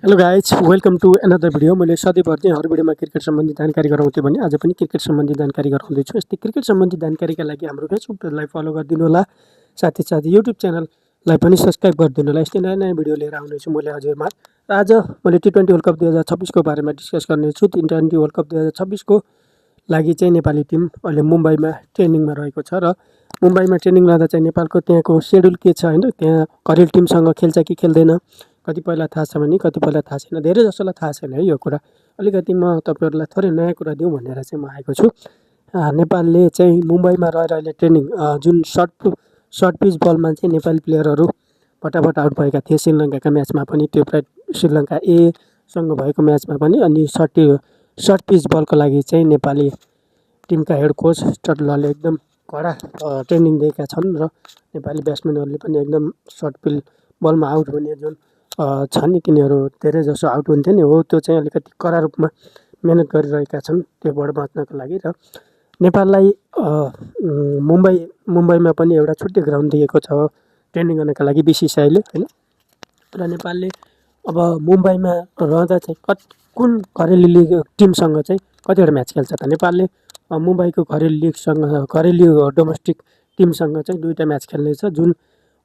Hello guys welcome to another video. मैले सधैँभरि चाहिँ हर भिडियोमा क्रिकेट सम्बन्धी जानकारी गराउँथेँ भने आज पनि क्रिकेट सम्बन्धी जानकारी गराउँदैछु। यस्तै क्रिकेट सम्बन्धी जानकारीका लागि हाम्रो फेसबुक पेजलाई फलो गरिदिनु होला, साथै युट्युब च्यानललाई पनि सब्सक्राइब गरिदिनु होला। यस्तै नयाँ नयाँ भिडियो लिएर आउनेछु मैले हजुरमा। र आज मैले T20 वर्ल्ड कप 2026 को बारेमा डिस्कस गर्नेछु। T20 वर्ल्ड कप 2026 को लागि चाहिँ नेपाली टिम अहिले मुम्बईमा ट्रेनिङमा रहेको छ र मुम्बईमा ट्रेनिङ रहँदा चाहिँ नेपालको त्यहाँको सेड्युल के छ हैन, त्यहाँ घरेलु टिमसँग खेल्छ कि खेल्दैन, कतिपयलाई थाहा छ भने कतिपयलाई थाहा छैन। धेरै जसोलाई थाहा छैन है यो कुरा। अलिकति म तपाईँहरूलाई थोरै नयाँ कुरा दिउँ भनेर चाहिँ म आएको छु। नेपालले चाहिँ मुम्बईमा रहेर अहिले ट्रेनिङ जुन सर्ट पिच बलमा चाहिँ नेपाली प्लेयरहरू फटाफट आउट भएका थिए श्रीलङ्काका म्याचमा पनि, त्यो श्रीलङ्का सँग भएको म्याचमा पनि। अनि सर्ट पिच बलको लागि चाहिँ नेपाली टिमका हेड कोच स्टडलरले एकदम कडा ट्रेनिङ दिएका छन् र नेपाली ब्याट्सम्यानहरूले पनि एकदम सर्ट पिच बलमा आउट हुने जुन छ नि, तिनीहरू धेरै जसो आउट हुन्थे नि, हो त्यो चाहिँ अलिकति कडा रूपमा मेहनत गरिरहेका छन् त्योबाट बाँच्नको लागि। र नेपाललाई मुम्बईमा पनि एउटा छुट्टै ग्राउन्ड दिएको छ ट्रेनिङ गर्नका लागि BCCI-ले हैन। र नेपालले अब मुम्बईमा रहँदा चाहिँ कुन घरेलु लिग टिमसँग चाहिँ कतिवटा म्याच खेल्छ त नेपालले मुम्बईको घरेलु डोमेस्टिक टिमसँग चाहिँ दुईवटा म्याच खेल्नेछ, जुन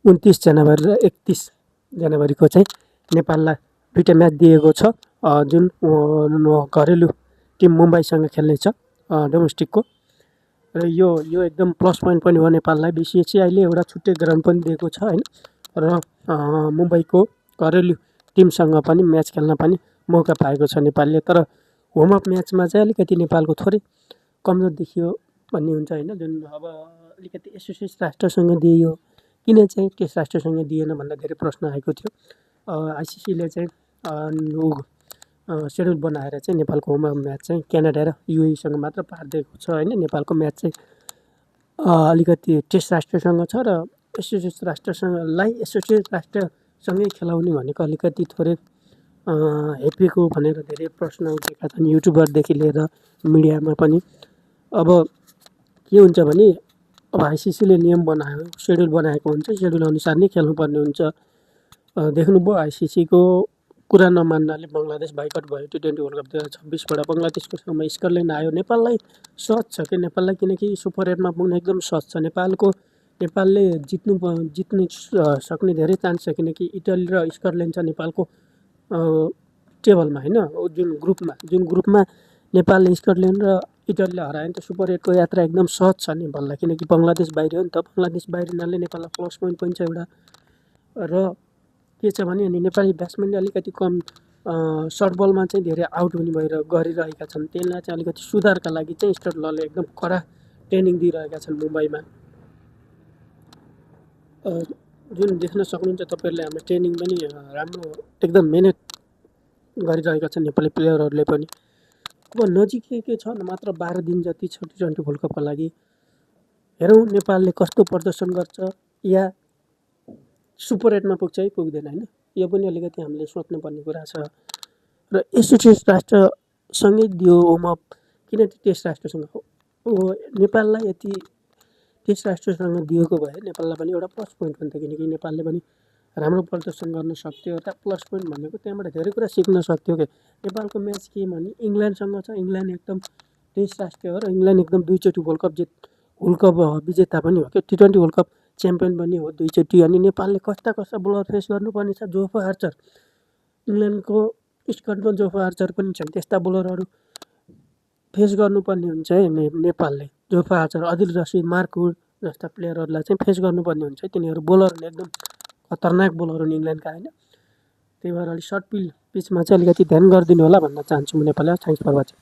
29 जनवरी र 31 जनवरीको चाहिँ नेपाललाई दुईवटा म्याच दिएको छ, जुन घरेलु टिम मुम्बईसँग खेल्नेछ डोमेस्टिकको। र यो एकदम प्लस पोइन्ट पनि हो नेपाललाई। BCCI-ले एउटा छुट्टै ग्राउन्ड पनि दिएको छ हैन, र मुम्बईको घरेलु टिमसँग पनि म्याच खेल्न पनि मौका पाएको छ नेपालले। तर होमअप म्याचमा चाहिँ अलिकति नेपालको थोरै कमजोर देखियो भन्ने हुन्छ हैन, जुन अब अलिकति एसोसिएट राष्ट्रसँग दिइयो, किन चाहिँ टेस्ट राष्ट्रसँग दिएन भन्दा धेरै प्रश्न आएको थियो। ICC-ले चाहिँ सेड्युल बनाएर चाहिँ नेपालको होमअप म्याच चाहिँ क्यानाडा र UAE-सँग मात्र पारिदिएको छ हैन। नेपालको म्याच चाहिँ अलिकति टेस्ट राष्ट्रसँग छ र एसोसिएट राष्ट्रसँगै खेलाउने भनेको अलिकति थोरै हेपिएको भनेर धेरै प्रश्न उठेका छन् युट्युबरदेखि लिएर मिडियामा पनि। अब के हुन्छ भने अब ICC-ले नियम बनायो, सेड्युल बनाएको हुन्छ, सेड्युल अनुसार नै खेल्नुपर्ने हुन्छ। देख्नुभयो ICC-को कुरा नमान्नाले बङ्गलादेश बाइकट भयो T20 वर्ल्ड कप 2026बाट। बङ्गलादेशको ठाउँमा स्कटल्यान्ड आयो। नेपाललाई सहज छ कि नेपाललाई, किनकि सुपर 8मा पुग्न एकदम सहज छ नेपालले जित्नु सक्ने धेरै चान्स छ, किनकि इटली र स्कटल्यान्ड छ नेपालको टेबलमा हैन। जुन ग्रुपमा नेपालले स्कटल्यान्ड र इटलीलाई हरायो भने त सुपर 8 को यात्रा एकदम सहज छ नेपाललाई, किनकि बङ्गलादेश बाहिर हो नि त। बङ्गलादेश बाहिरिनाले नेपाललाई प्लस पोइन्ट पनि छ एउटा। र के छ भने अनि नेपाली ब्याट्सम्यानले अलिकति कम सर्ट बलमा चाहिँ धेरै आउट हुने गरिरहेका छन्। त्यसलाई चाहिँ अलिकति सुधारका लागि चाहिँ स्टडलरले एकदम कडा ट्रेनिङ दिइरहेका छन् मुम्बईमा। जुन देख्न सक्नुहुन्छ तपाईँहरूले, हाम्रो ट्रेनिङ पनि राम्रो एकदम मेहनत गरिरहेका छन् नेपाली प्लेयरहरूले पनि। अब नजिकै छ मात्र 12 दिन जति छ T20 वर्ल्ड कपको लागि। हेरौँ नेपालले कस्तो प्रदर्शन गर्छ, या सुपर 8मा पुग्छ है पुग्दैन हैन, यो पनि अलिकति हामीले सोच्नुपर्ने कुरा छ। र एसोसिएट राष्ट्रसँगै दियो होमअप, किन टेस्ट राष्ट्रसँग नेपाललाई यति टेस्ट राष्ट्रसँग दिएको भए नेपाललाई पनि एउटा प्लस पोइन्ट हुन्थ्यो, किनकि नेपालले पनि राम्रो प्रदर्शन गर्न सक्थ्यो। एउटा प्लस पोइन्ट भनेको त्यहाँबाट धेरै कुरा सिक्न सक्थ्यो कि नेपालको म्याच के भने इङ्ल्यान्डसँग छ। इङ्ल्यान्ड एकदम टेस्ट राष्ट्र हो र इङ्ल्यान्ड एकदम दुईचोटि वर्ल्ड कप विजेता पनि हो कि, T20 वर्ल्ड कप च्याम्पियन पनि हो दुईचोटि। अनि नेपालले कस्ता बोलर फेस गर्नुपर्ने छ, जोफा आर्चर, इङ्ल्यान्डको स्क्वाडमा जोफा आर्चर पनि छन्, त्यस्ता बोलरहरू फेस गर्नुपर्ने हुन्छ है नेपालले। जोफा आर्चर, अदिल रसिद, मार्क वुड जस्ता प्लेयरहरूलाई चाहिँ फेस गर्नुपर्ने हुन्छ। तिनीहरू बोलरहरूले एकदम खतरनाक बोलर हुन् इङ्ल्यान्डका हैन। त्यही भएर अलिक सर्ट पिचमा चाहिँ अलिकति ध्यान गरिदिनु होला भन्न चाहन्छु म नेपाललाई। Thanks for watching.